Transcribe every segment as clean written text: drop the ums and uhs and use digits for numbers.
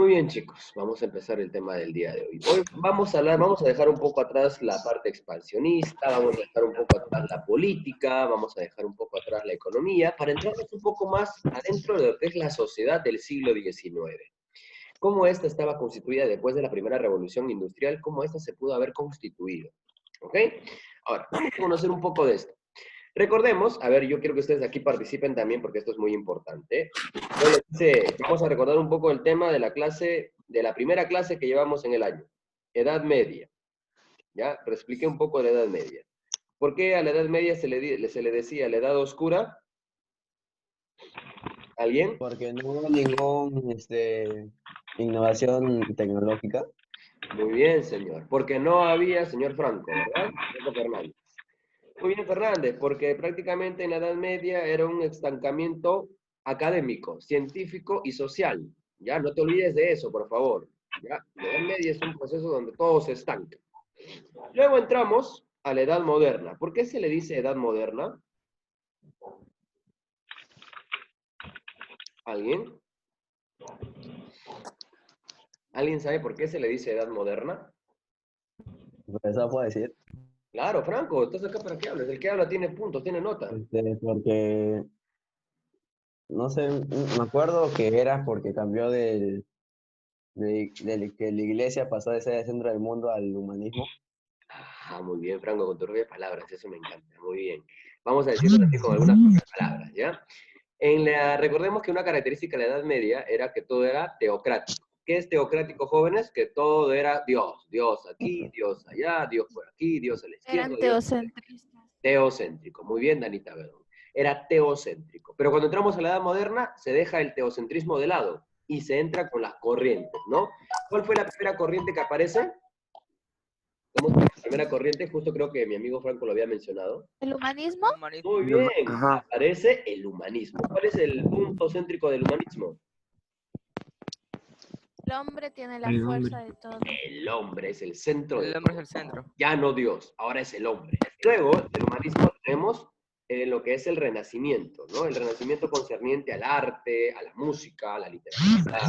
Muy bien, chicos, vamos a empezar el tema del día de hoy. Hoy vamos a dejar un poco atrás la parte expansionista, vamos a dejar un poco atrás la política, vamos a dejar un poco atrás la economía, para entrarnos un poco más adentro de lo que es la sociedad del siglo XIX. Cómo esta estaba constituida después de la primera revolución industrial, cómo esta se pudo haber constituido. ¿Ok? Ahora, vamos a conocer un poco de esto. Recordemos, a ver, yo quiero que ustedes aquí participen también porque esto es muy importante. Vamos a recordar un poco el tema de la clase, de la primera clase que llevamos en el año. Edad Media. ¿Ya? Pero expliqué un poco de la Edad Media. ¿Por qué a la Edad Media se le decía la Edad Oscura? ¿Alguien? Porque no hubo ningún innovación tecnológica. Muy bien, señor. Porque no había, señor Franco, ¿verdad? Franco Fernández. Muy bien, Fernández, porque prácticamente en la Edad Media era un estancamiento académico, científico y social. Ya, no te olvides de eso, por favor. Ya, la Edad Media es un proceso donde todo se estanca. Luego entramos a la Edad Moderna. ¿Por qué se le dice Edad Moderna? ¿Alguien? ¿Alguien sabe por qué se le dice Edad Moderna? Eso puedo decir. Claro, Franco, estás acá para que hables. El que habla tiene puntos, tiene nota. Porque, no sé, me acuerdo que era porque cambió de que la iglesia pasó de ser el centro del mundo al humanismo. Ah, muy bien, Franco, con tus propias palabras, eso me encanta, muy bien. Vamos a decirlo así con algunas propias palabras, ¿ya? Recordemos que una característica de la Edad Media era que todo era teocrático. ¿Qué es teocrático, jóvenes? Que todo era Dios. Dios aquí, Dios allá, Dios por aquí, Dios a la izquierda, Eran Dios a la derecha. teocentristas. Teocéntrico. Muy bien, Danita Bedón. Era teocéntrico. Pero cuando entramos a la Edad Moderna, se deja el teocentrismo de lado y se entra con las corrientes, ¿no? ¿Cuál fue la primera corriente que aparece? Vamos con la primera corriente, justo creo que mi amigo Franco lo había mencionado. ¿El humanismo? Muy bien, Ajá. aparece el humanismo. ¿Cuál es el punto céntrico del humanismo? El hombre tiene la El fuerza hombre. de todo. El hombre es el centro de El hombre es todo. el centro. Ya no Dios, ahora es el hombre. Luego, del humanismo tenemos lo que es el renacimiento, ¿no? El renacimiento concerniente al arte, a la música, a la literatura,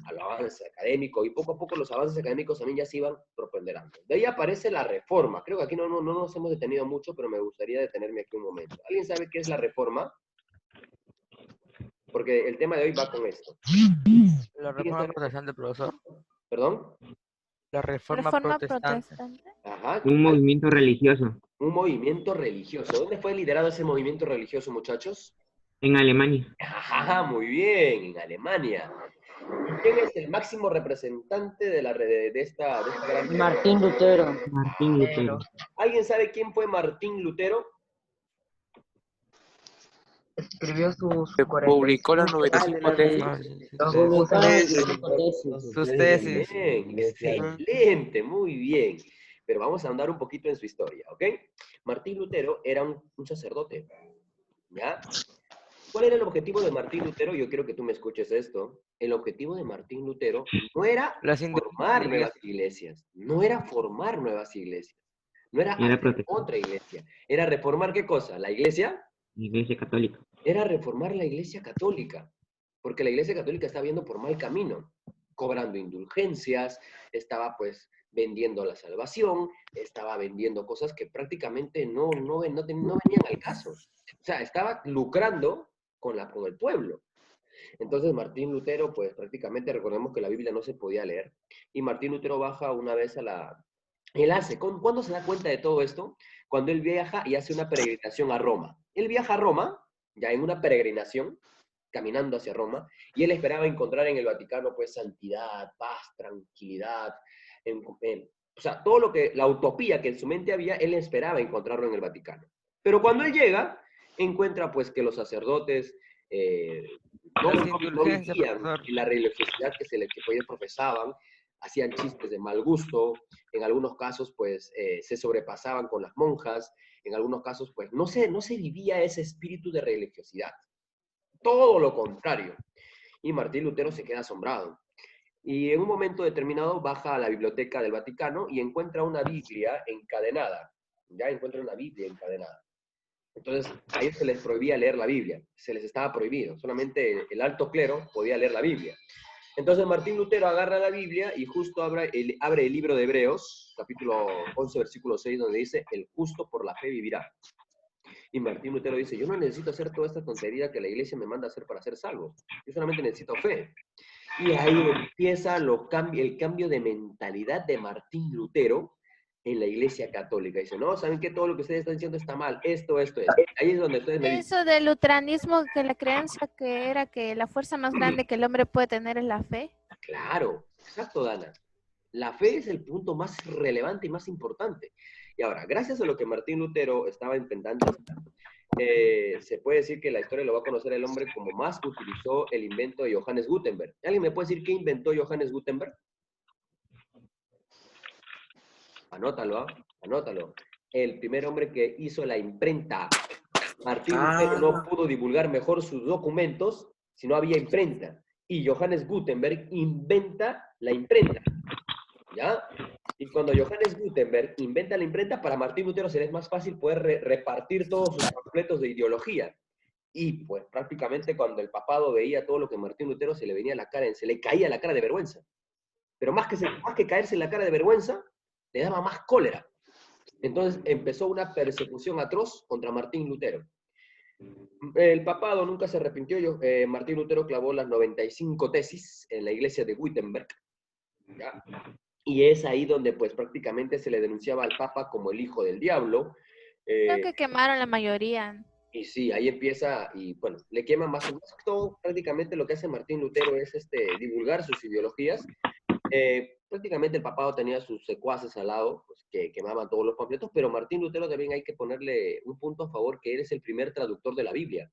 al avance académico, y poco a poco los avances académicos también ya se iban proponderando. De ahí aparece la reforma. Creo que aquí no nos hemos detenido mucho, pero me gustaría detenerme aquí un momento. ¿Alguien sabe qué es la reforma? Porque el tema de hoy va con esto. La reforma protestante, profesor. ¿Perdón? La reforma Reforma protestante. protestante. Ajá. Un movimiento religioso Un movimiento religioso. ¿Dónde fue liderado ese movimiento religioso, muchachos? en Alemania. Ajá, muy bien, en Alemania. ¿Quién es el máximo representante de esta gran... Martín Lutero. Martín Lutero. ¿Alguien sabe quién fue Martín Lutero? Escribió sus Publicó las 45 95 tesis. Sus tesis. Bien, excelente, muy bien. Pero vamos a andar un poquito en su historia, ¿ok? Martín Lutero era un sacerdote, ¿ya? ¿Cuál era el objetivo de Martín Lutero? Yo quiero que tú me escuches esto. El objetivo de Martín Lutero no era Las formar iglesias. nuevas iglesias, no era formar nuevas iglesias, no era Era hacer otra iglesia, era reformar ¿qué cosa? ¿La iglesia? Iglesia Católica. Era reformar la iglesia católica, porque la iglesia católica estaba yendo por mal camino, cobrando indulgencias, estaba pues vendiendo la salvación, estaba vendiendo cosas que prácticamente no venían al caso. O sea, estaba lucrando con el pueblo. Entonces Martín Lutero, pues prácticamente recordemos que la Biblia no se podía leer, y Martín Lutero baja una vez a la... ¿Cuándo se da cuenta de todo esto? Cuando él viaja y hace una peregrinación a Roma. Él viaja a Roma, ya en una peregrinación, caminando hacia Roma, y él esperaba encontrar en el Vaticano, pues, santidad, paz, tranquilidad, o sea, todo lo que, la utopía que en su mente había, él esperaba encontrarlo en el Vaticano. Pero cuando él llega, encuentra, pues, que los sacerdotes Las no indulgencias, vivían profesor. en la religiosidad que ellos profesaban, hacían chistes de mal gusto, en algunos casos, pues, se sobrepasaban con las monjas, en algunos casos, pues, no se vivía ese espíritu de religiosidad. Todo lo contrario. Y Martín Lutero se queda asombrado. Y en un momento determinado baja a la biblioteca del Vaticano y encuentra una Biblia encadenada. Ya encuentra una Biblia encadenada. Entonces, a ellos se les prohibía leer la Biblia. Se les estaba prohibido. Solamente el alto clero podía leer la Biblia. Entonces Martín Lutero agarra la Biblia y justo abre el libro de Hebreos, capítulo 11, versículo 6, donde dice, el justo por la fe vivirá. Y Martín Lutero dice, yo no necesito hacer toda esta tontería que la iglesia me manda a hacer para ser salvo. Yo solamente necesito fe. Y ahí empieza el cambio de mentalidad de Martín Lutero en la iglesia católica. Dice, no, ¿saben qué? Todo lo que ustedes están diciendo está mal. Esto. Ahí es donde ustedes me dicen. Eso del luteranismo, que la creencia que era que la fuerza más grande que el hombre puede tener es la fe. Claro, exacto, Dana. La fe es el punto más relevante y más importante. Y ahora, gracias a lo que Martín Lutero estaba inventando, se puede decir que la historia lo va a conocer el hombre como más utilizó el invento de Johannes Gutenberg. ¿Alguien me puede decir qué inventó Johannes Gutenberg? Anótalo, anótalo. El primer hombre que hizo la imprenta. Martín Lutero no pudo divulgar mejor sus documentos si no había imprenta. Y Johannes Gutenberg inventa la imprenta. ¿Ya? Y cuando Johannes Gutenberg inventa la imprenta, para Martín Lutero se le es más fácil poder repartir todos sus panfletos de ideología. Y pues prácticamente cuando el papado veía todo lo que Martín Lutero se le venía a la cara, se le caía la cara de vergüenza. Pero más que caerse en la cara de vergüenza, le daba más cólera. Entonces empezó una persecución atroz contra Martín Lutero. El papado nunca se arrepintió. Martín Lutero clavó las 95 tesis en la iglesia de Wittenberg. ¿Ya? Y es ahí donde pues prácticamente se le denunciaba al Papa como el hijo del diablo. Creo que quemaron la mayoría. Y sí, ahí empieza, y bueno, le queman más todo. Prácticamente lo que hace Martín Lutero es divulgar sus ideologías. Prácticamente el papado tenía sus secuaces al lado, pues, que quemaban todos los panfletos, pero Martín Lutero también hay que ponerle un punto a favor, que él es el primer traductor de la Biblia.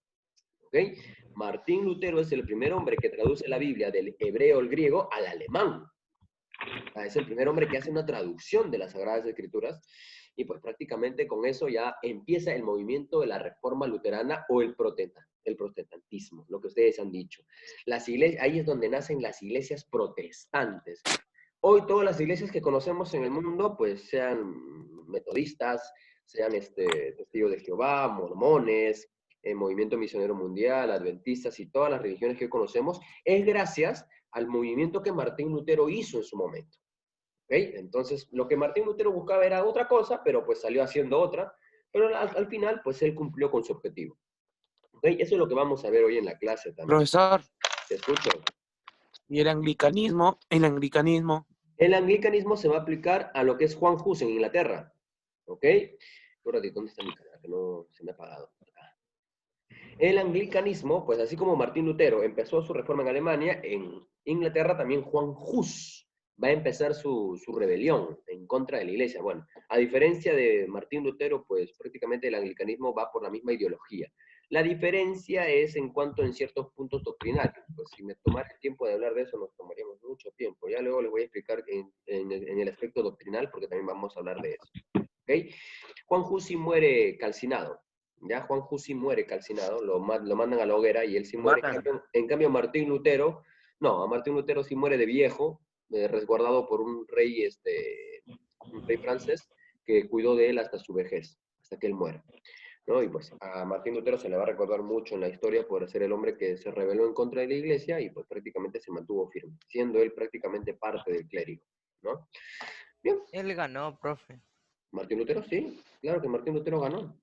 ¿Okay? Martín Lutero es el primer hombre que traduce la Biblia del hebreo al griego al alemán. Es el primer hombre que hace una traducción de las Sagradas Escrituras, y pues prácticamente con eso ya empieza el movimiento de la Reforma Luterana o el protestantismo, lo que ustedes han dicho. Ahí es donde nacen las iglesias protestantes. Hoy todas las iglesias que conocemos en el mundo, pues sean metodistas, sean testigos de Jehová, mormones, movimiento misionero mundial, adventistas y todas las religiones que conocemos, es gracias al movimiento que Martín Lutero hizo en su momento. ¿Okay? Entonces, lo que Martín Lutero buscaba era otra cosa, pero pues salió haciendo otra, pero al final, pues él cumplió con su objetivo. ¿Okay? Eso es lo que vamos a ver hoy en la clase también. Profesor, ¿Te escucho? ¿y el anglicanismo? El anglicanismo. El anglicanismo se va a aplicar a lo que es Juan Hus en Inglaterra. ¿Ok? Un ratito, ¿dónde está mi cara? Que no se me ha apagado. El anglicanismo, pues así como Martín Lutero empezó su reforma en Alemania, en Inglaterra también Juan Hus va a empezar su rebelión en contra de la iglesia. Bueno, a diferencia de Martín Lutero, pues prácticamente el anglicanismo va por la misma ideología. La diferencia es en cuanto en ciertos puntos doctrinarios. Pues si me tomara el tiempo de hablar de eso, nos tomaríamos mucho tiempo. Ya luego les voy a explicar en el aspecto doctrinal, porque también vamos a hablar de eso. ¿Okay? Juan Hus sí muere calcinado. Ya Juan Hus sí muere calcinado, lo mandan a la hoguera y él sí muere. En cambio Martín Lutero, no, a Martín Lutero sí muere de viejo, resguardado por un rey francés que cuidó de él hasta su vejez, hasta que él muera. ¿No? Y pues a Martín Lutero se le va a recordar mucho en la historia por ser el hombre que se rebeló en contra de la iglesia y pues prácticamente se mantuvo firme, siendo él prácticamente parte del clérigo, ¿no? Bien. Él ganó, profe. Martín Lutero, sí, claro que Martín Lutero ganó.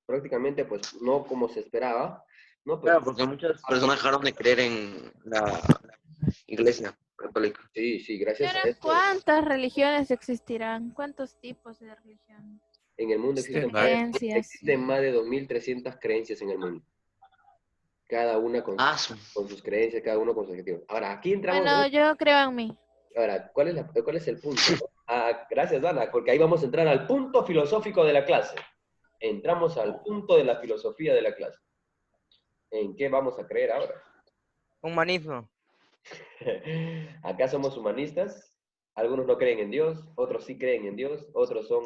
Prácticamente, pues, no como se esperaba, ¿no? Pues, Claro, porque muchas personas dejaron de creer en la iglesia católica. sí, sí, gracias a Pero esto. ¿cuántas religiones existirán? ¿Cuántos tipos de religión? En el mundo existen más de 2.300 creencias en el mundo. Cada una con sus creencias, cada uno con su objetivo. Ahora, aquí entramos... Bueno, yo creo en mí. Ahora, ¿cuál es el punto? Gracias, Dana, porque ahí vamos a entrar al punto filosófico de la clase. Entramos al punto de la filosofía de la clase. ¿En qué vamos a creer ahora? Humanismo. Acá somos humanistas. Algunos no creen en Dios, otros sí creen en Dios, otros son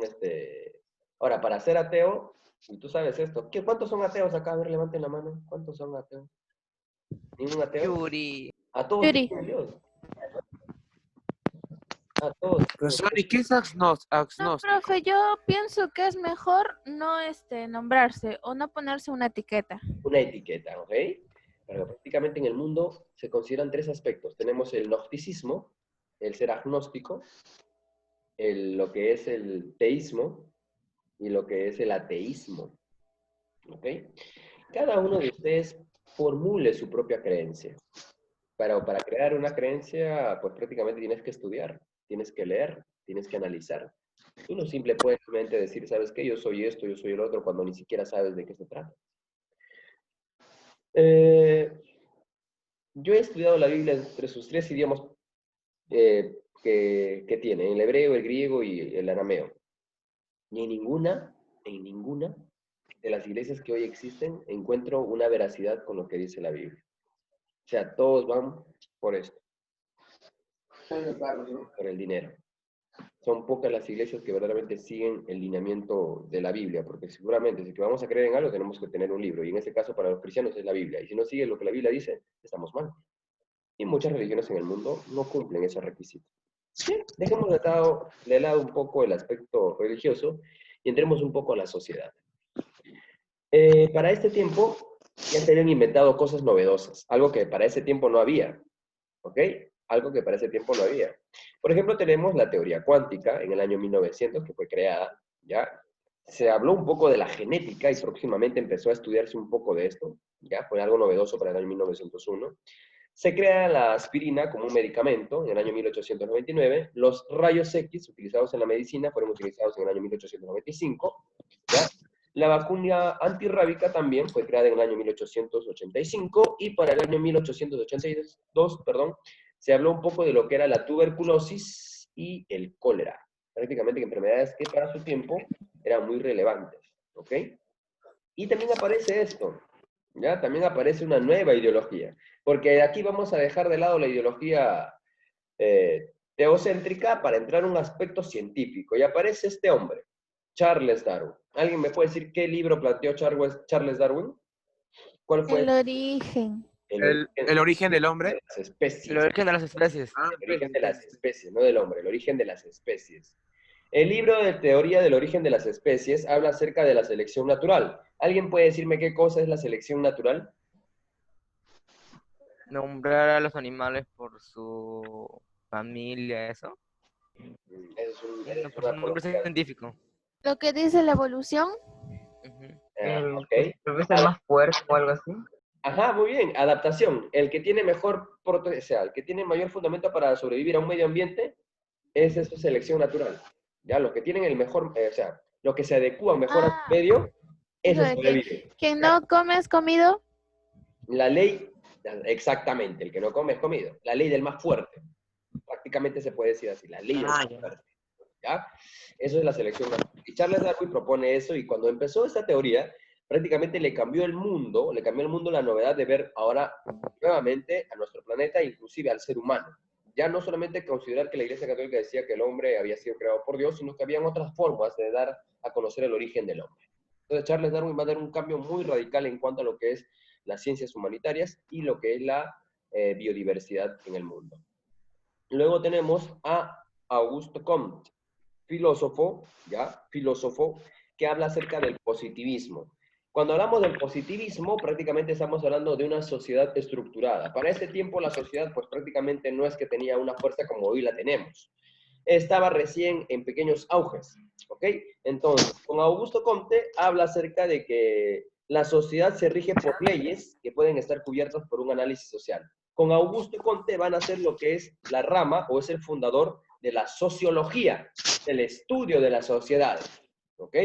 Ahora, para ser ateo, y tú sabes esto, ¿cuántos son ateos acá? A ver, levanten la mano. ¿Cuántos son ateos? ¿Ningún ateo? Yuri. A todos Yuri. creen en Dios. A todos. Profesor, ¿y qué es agnostic? No, profe, yo pienso que es mejor no nombrarse o no ponerse una etiqueta. Una etiqueta, ¿ok? Pero prácticamente en el mundo se consideran tres aspectos. Tenemos el gnosticismo, el ser agnóstico, lo que es el teísmo y lo que es el ateísmo. ¿Ok? Cada uno de ustedes formule su propia creencia. Pero para crear una creencia, pues prácticamente tienes que estudiar, tienes que leer, tienes que analizar. Tú no simplemente decir, ¿sabes qué? Yo soy esto, yo soy el otro, cuando ni siquiera sabes de qué se trata. Yo he estudiado la Biblia entre sus tres idiomas que tiene, el hebreo, el griego y el arameo. Y en ninguna de las iglesias que hoy existen encuentro una veracidad con lo que dice la Biblia. O sea, todos van por esto, por el dinero. Son pocas las iglesias que verdaderamente siguen el lineamiento de la Biblia, porque seguramente si vamos a creer en algo tenemos que tener un libro, y en este caso para los cristianos es la Biblia, y si no sigue lo que la Biblia dice, estamos mal. Y muchas religiones en el mundo no cumplen esos requisitos. Bien, dejemos de lado un poco el aspecto religioso y entremos un poco a la sociedad. Para este tiempo ya se habían inventado cosas novedosas, algo que para ese tiempo no había, ¿ok? Algo que para ese tiempo no había. Por ejemplo, tenemos la teoría cuántica en el año 1900, que fue creada, ¿ya? Se habló un poco de la genética y próximamente empezó a estudiarse un poco de esto, ¿ya? Fue algo novedoso para el año 1901. Se crea la aspirina como un medicamento en el año 1899. Los rayos X utilizados en la medicina fueron utilizados en el año 1895, ¿ya? La vacuna antirrábica también fue creada en el año 1885 y para el año 1882, perdón, se habló un poco de lo que era la tuberculosis y el cólera. Prácticamente enfermedades que para su tiempo eran muy relevantes, ¿ok? Y también aparece esto, ¿ya? También aparece una nueva ideología, porque aquí vamos a dejar de lado la ideología teocéntrica para entrar en un aspecto científico. Y aparece este hombre, Charles Darwin. ¿Alguien me puede decir qué libro planteó Charles Darwin? ¿Cuál fue? El origen. El origen del hombre. De las especies. El origen de las especies. El origen de las especies, no del hombre, el origen de las especies. El libro de teoría del origen de las especies habla acerca de la selección natural. ¿Alguien puede decirme qué cosa es la selección natural? Nombrar a los animales por su familia, eso. Es Por una su nombre coloquial. científico. Lo que dice la evolución. Ujú. Ok. Creo que es el más fuerte o algo así. Ajá, muy bien. Adaptación. El que tiene o sea, el que tiene mayor fundamento para sobrevivir a un medio ambiente, esa es su selección natural. Ya, los que tienen el mejor, o sea, los que se adecúan mejor al medio, Digo eso de que sobrevive. quien no come es comido. La ley, exactamente, el que no come es comido. La ley del más fuerte. Prácticamente se puede decir así, la ley del más fuerte. ¿Ya? Eso es la selección natural. Y Charles Darwin propone eso, y cuando empezó esta teoría, prácticamente le cambió el mundo la novedad de ver ahora nuevamente a nuestro planeta, inclusive al ser humano. Ya no solamente considerar que la Iglesia Católica decía que el hombre había sido creado por Dios, sino que habían otras formas de dar a conocer el origen del hombre. Entonces Charles Darwin va a dar un cambio muy radical en cuanto a lo que es las ciencias humanitarias y lo que es la biodiversidad en el mundo. Luego tenemos a Auguste Comte, filósofo, que habla acerca del positivismo. Cuando hablamos del positivismo, prácticamente estamos hablando de una sociedad estructurada. Para ese tiempo la sociedad, pues prácticamente no es que tenía una fuerza como hoy la tenemos. Estaba recién en pequeños auges, ¿ok? Entonces, con Augusto Comte habla acerca de que la sociedad se rige por leyes que pueden estar cubiertas por un análisis social. Con Augusto Comte van a ser lo que es la rama, o es el fundador de la sociología, el estudio de las sociedades, ¿ok?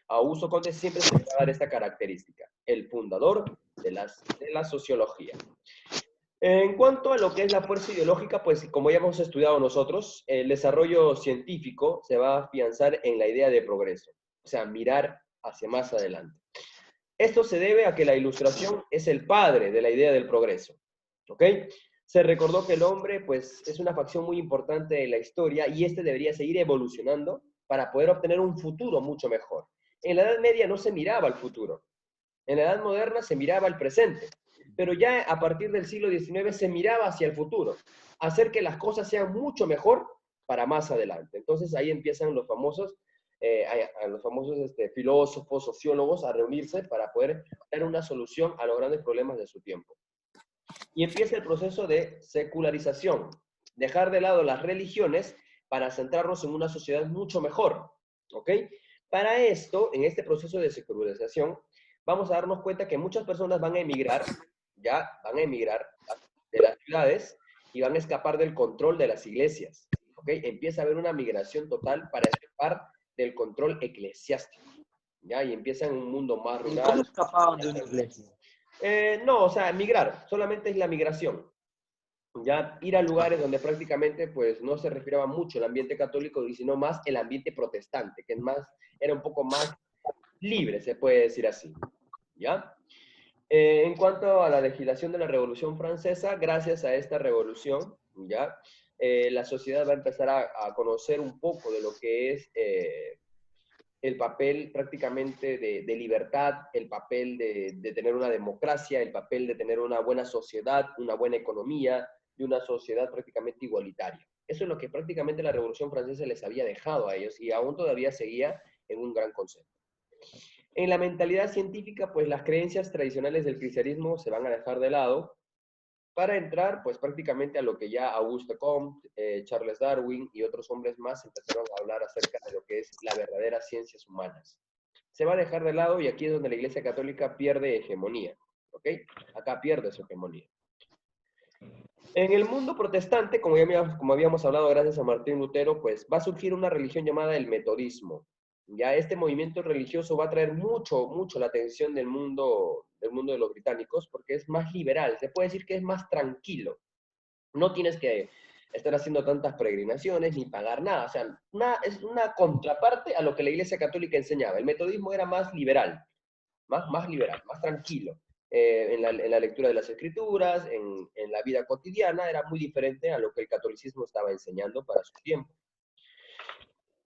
Augusto Comte siempre se va a dar esta característica, el fundador de la sociología. En cuanto a lo que es la fuerza ideológica, pues como ya hemos estudiado nosotros, el desarrollo científico se va a afianzar en la idea de progreso, o sea, mirar hacia más adelante. Esto se debe a que la Ilustración es el padre de la idea del progreso, ¿ok? Se recordó que el hombre, pues, es una facción muy importante de la historia y este debería seguir evolucionando para poder obtener un futuro mucho mejor. En la Edad Media no se miraba al futuro. En la Edad Moderna se miraba al presente. Pero ya a partir del siglo XIX se miraba hacia el futuro, hacer que las cosas sean mucho mejor para más adelante. Entonces ahí empiezan los famosos filósofos, sociólogos a reunirse para poder dar una solución a los grandes problemas de su tiempo. Y empieza el proceso de secularización, dejar de lado las religiones para centrarnos en una sociedad mucho mejor, ¿ok? Para esto, en este proceso de secularización, vamos a darnos cuenta que muchas personas van a emigrar, ya van a emigrar de las ciudades y van a escapar del control de las iglesias, ¿ok? Empieza a haber una migración total para escapar del control eclesiástico, ¿ya? Y empieza en un mundo más ¿Y rural. cómo escapaban de una iglesia? No, o sea, migrar, solamente es la migración. Ya ir a lugares donde prácticamente pues no se respiraba mucho el ambiente católico y sino más el ambiente protestante, que es más, era un poco más libre, se puede decir así. ¿Ya? En cuanto a la legislación de la Revolución Francesa, gracias a esta revolución, ¿ya? La sociedad va a empezar a conocer un poco de lo que es el papel prácticamente de libertad, el papel de tener una democracia, el papel de tener una buena sociedad, una buena economía y una sociedad prácticamente igualitaria. Eso es lo que prácticamente la Revolución Francesa les había dejado a ellos y aún todavía seguía en un gran concepto. En la mentalidad científica, pues las creencias tradicionales del cristianismo se van a dejar de lado para entrar pues prácticamente a lo que ya Auguste Comte, Charles Darwin y otros hombres más empezaron a hablar acerca de lo que es la verdadera ciencias humanas. Se va a dejar de lado y aquí es donde la Iglesia Católica pierde hegemonía, ¿ok? Acá pierde su hegemonía. En el mundo protestante, como habíamos hablado gracias a Martín Lutero, pues va a surgir una religión llamada el metodismo. Ya este movimiento religioso va a traer mucho la atención del mundo de los británicos porque es más liberal, se puede decir que es más tranquilo. No tienes que estar haciendo tantas peregrinaciones ni pagar nada. O sea, es una contraparte a lo que la Iglesia Católica enseñaba. El metodismo era más liberal, más liberal, más tranquilo. En la lectura de las escrituras, en la vida cotidiana, era muy diferente a lo que el catolicismo estaba enseñando para su tiempo.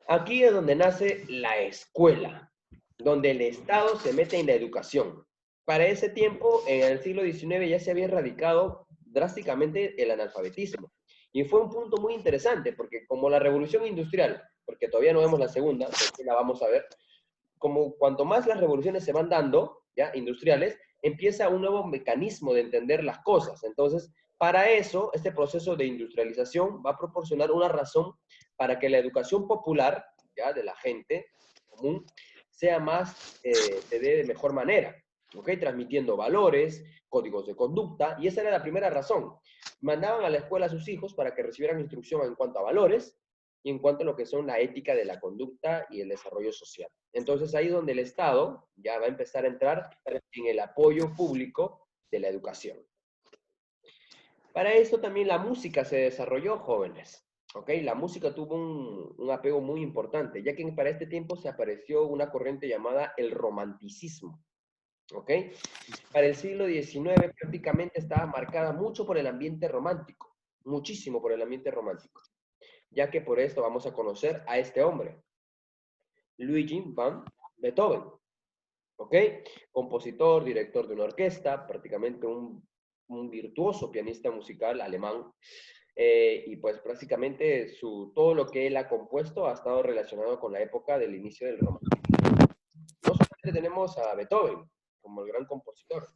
Aquí es donde nace la escuela, donde el Estado se mete en la educación. Para ese tiempo, en el siglo XIX, ya se había erradicado drásticamente el analfabetismo. Y fue un punto muy interesante, porque como la revolución industrial, porque todavía no vemos la segunda, porque la vamos a ver, como cuanto más las revoluciones se van dando, ya, industriales, empieza un nuevo mecanismo de entender las cosas. Entonces, para eso, este proceso de industrialización va a proporcionar una razón para que la educación popular, ya, de la gente común, sea más, se dé de mejor manera, ¿ok? Transmitiendo valores, códigos de conducta, y esa era la primera razón. Mandaban a la escuela a sus hijos para que recibieran instrucción en cuanto a valores y en cuanto a lo que son la ética de la conducta y el desarrollo social. Entonces ahí es donde el Estado ya va a empezar a entrar en el apoyo público de la educación. Para esto también la música se desarrolló, jóvenes. ¿Ok? La música tuvo un apego muy importante, ya que para este tiempo se apareció una corriente llamada el romanticismo. ¿Ok? Para el siglo XIX prácticamente estaba marcada mucho por el ambiente romántico, muchísimo por el ambiente romántico, ya que por esto vamos a conocer a este hombre, Luigi van Beethoven. ¿Ok? Compositor, director de una orquesta, prácticamente un virtuoso pianista musical alemán, y pues prácticamente todo lo que él ha compuesto ha estado relacionado con la época del inicio del romanticismo. No solamente tenemos a Beethoven como el gran compositor,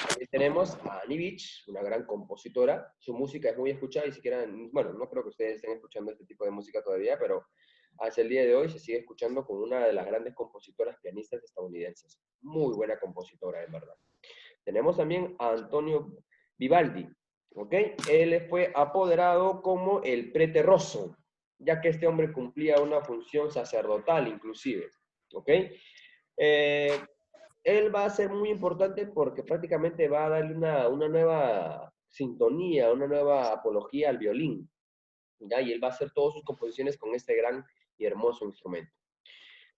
también tenemos a Annie Beach, una gran compositora. Su música es muy escuchada y siquiera, bueno, no creo que ustedes estén escuchando este tipo de música todavía, pero hasta el día de hoy se sigue escuchando como una de las grandes compositoras pianistas estadounidenses. Muy buena compositora, en verdad. Tenemos también a Antonio Vivaldi, ¿ok? Él fue apoderado como el prete rosso, ya que este hombre cumplía una función sacerdotal inclusive, ¿ok? Él va a ser muy importante porque prácticamente va a darle una nueva sintonía, una nueva apología al violín, ¿ya? Y él va a hacer todas sus composiciones con este gran y hermoso instrumento.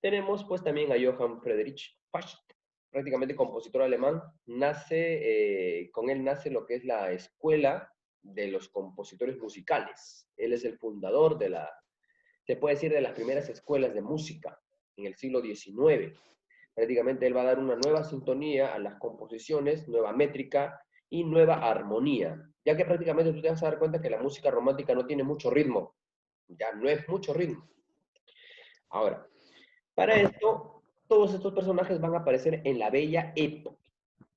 Tenemos pues también a Johann Friedrich Bach, prácticamente compositor alemán. Con él nace lo que es la escuela de los compositores musicales. Él es el fundador se puede decir, de las primeras escuelas de música en el siglo XIX. Prácticamente él va a dar una nueva sintonía a las composiciones, nueva métrica y nueva armonía, ya que prácticamente tú te vas a dar cuenta que la música romántica no tiene mucho ritmo, ya no es mucho ritmo. Ahora, para esto, todos estos personajes van a aparecer en la Bella Época,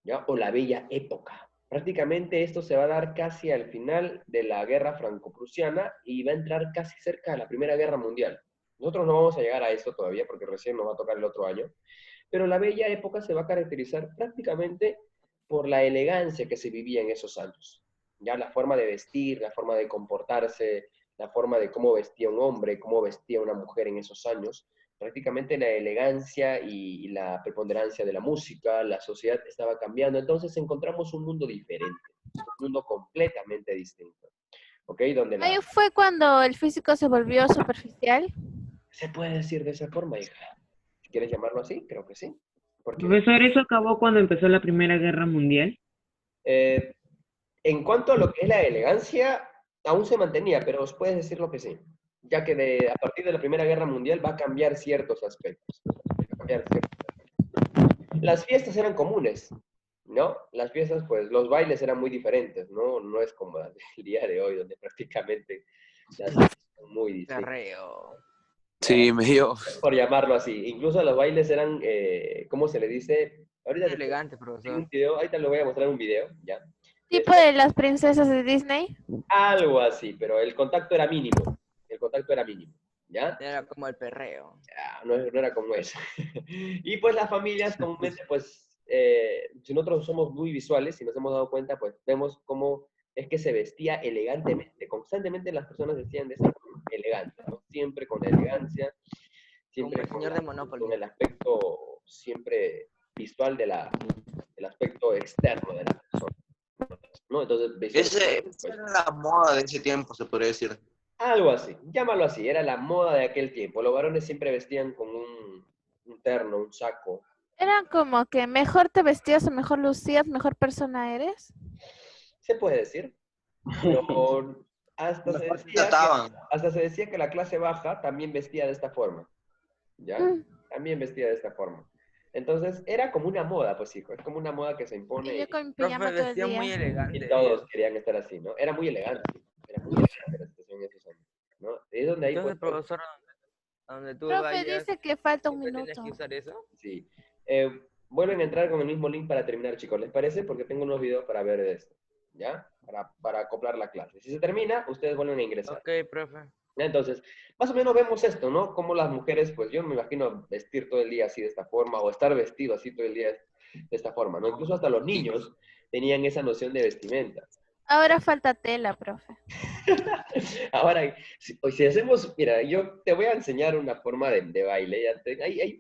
¿ya? O la Bella Época. Prácticamente esto se va a dar casi al final de la guerra franco-prusiana y va a entrar casi cerca de la Primera Guerra Mundial. Nosotros no vamos a llegar a esto todavía porque recién nos va a tocar el otro año, pero la bella época se va a caracterizar prácticamente por la elegancia que se vivía en esos años. Ya la forma de vestir, la forma de comportarse, la forma de cómo vestía un hombre, cómo vestía una mujer en esos años, prácticamente la elegancia y la preponderancia de la música, la sociedad estaba cambiando, entonces encontramos un mundo diferente, un mundo completamente distinto, ¿ok? Donde Ahí fue cuando el físico se volvió superficial. se puede decir de esa forma, hija. Si quieres llamarlo así, creo que sí. Porque, Profesor, ¿eso acabó cuando empezó la Primera Guerra Mundial? en cuanto a lo que es la elegancia, aún se mantenía, pero os puedes decir lo que sí, ya que a partir de la Primera Guerra Mundial va a cambiar ciertos aspectos. Las fiestas eran comunes, ¿no? Las fiestas, pues, los bailes eran muy diferentes, ¿no? No es como el día de hoy, donde prácticamente las fiestas son muy distintas. Perreo. Sí, medio. Por llamarlo así. Incluso los bailes eran, ¿cómo se le dice? Ahorita Elegante, tengo profesor. un video, ahorita le voy a mostrar un video, ¿ya? Tipo de las princesas de Disney. Algo así, pero el contacto era mínimo. El contacto era mínimo, ¿ya? Era como el perreo. No era como eso. Y pues las familias comúnmente, pues, si nosotros somos muy visuales, si nos hemos dado cuenta, pues vemos cómo es que se vestía elegantemente. Constantemente las personas vestían de esa forma, elegante, ¿no? Siempre con elegancia, siempre Como el señor de Monopoly. con el aspecto siempre visual del aspecto externo de la persona, ¿no? Entonces, Esa pues, era la moda de ese tiempo, se podría decir. algo así, llámalo así, era la moda de aquel tiempo. Los varones siempre vestían con un terno, un saco. Era como que mejor te vestías o mejor lucías, mejor persona eres. Se puede decir, pero hasta se decía que la clase baja también vestía de esta forma, ¿ya? También vestía de esta forma. Entonces, era como una moda, pues, hijo, es como una moda que se impone Y yo con mi Profe, pijama todo el vestía muy día. elegante. y todos querían estar así, ¿no? Era muy elegante la situación en esos años, ¿no? Es donde ahí, Entonces, pues, profesor, donde tú Profe, vayas, dice que falta un siempre tienes minuto. que usar eso. sí. Vuelven a entrar con el mismo link para terminar, chicos, ¿les parece? Porque tengo unos videos para ver de esto, ¿ya? Para acoplar la clase. Si se termina, ustedes vuelven a ingresar. Ok, profe. ¿Ya? Entonces, más o menos vemos esto, ¿no? Como las mujeres, pues yo me imagino vestir todo el día así de esta forma, o estar vestido así todo el día de esta forma, ¿no? Incluso hasta los niños tenían esa noción de vestimenta. Ahora falta tela, profe. Ahora, si hacemos, mira, yo te voy a enseñar una forma de baile.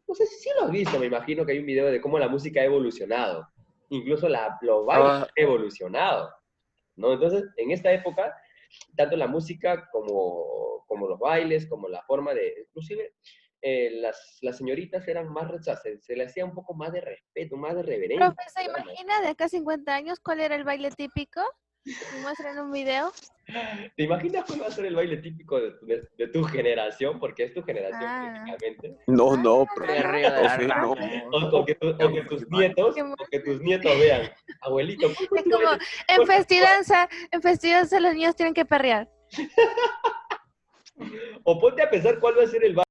No sé si lo has visto, me imagino que hay un video de cómo la música ha evolucionado. Incluso los bailes han evolucionado, ¿no? Entonces, en esta época, tanto la música como los bailes, como la forma de, inclusive, las señoritas eran más rechazadas, se le hacía un poco más de respeto, más de reverencia. Profe, ¿se imagina de acá a 50 años cuál era el baile típico? ¿Me muestran un video? ¿Te imaginas cuál va a ser el baile típico de tu generación? Porque es tu generación Ah. prácticamente. No, Perreo de profe, no. Ramos. O que tus nietos vean, abuelito. ¿cuál fue Es tu como, baile? en festidanza los niños tienen que perrear. O ponte a pensar cuál va a ser el baile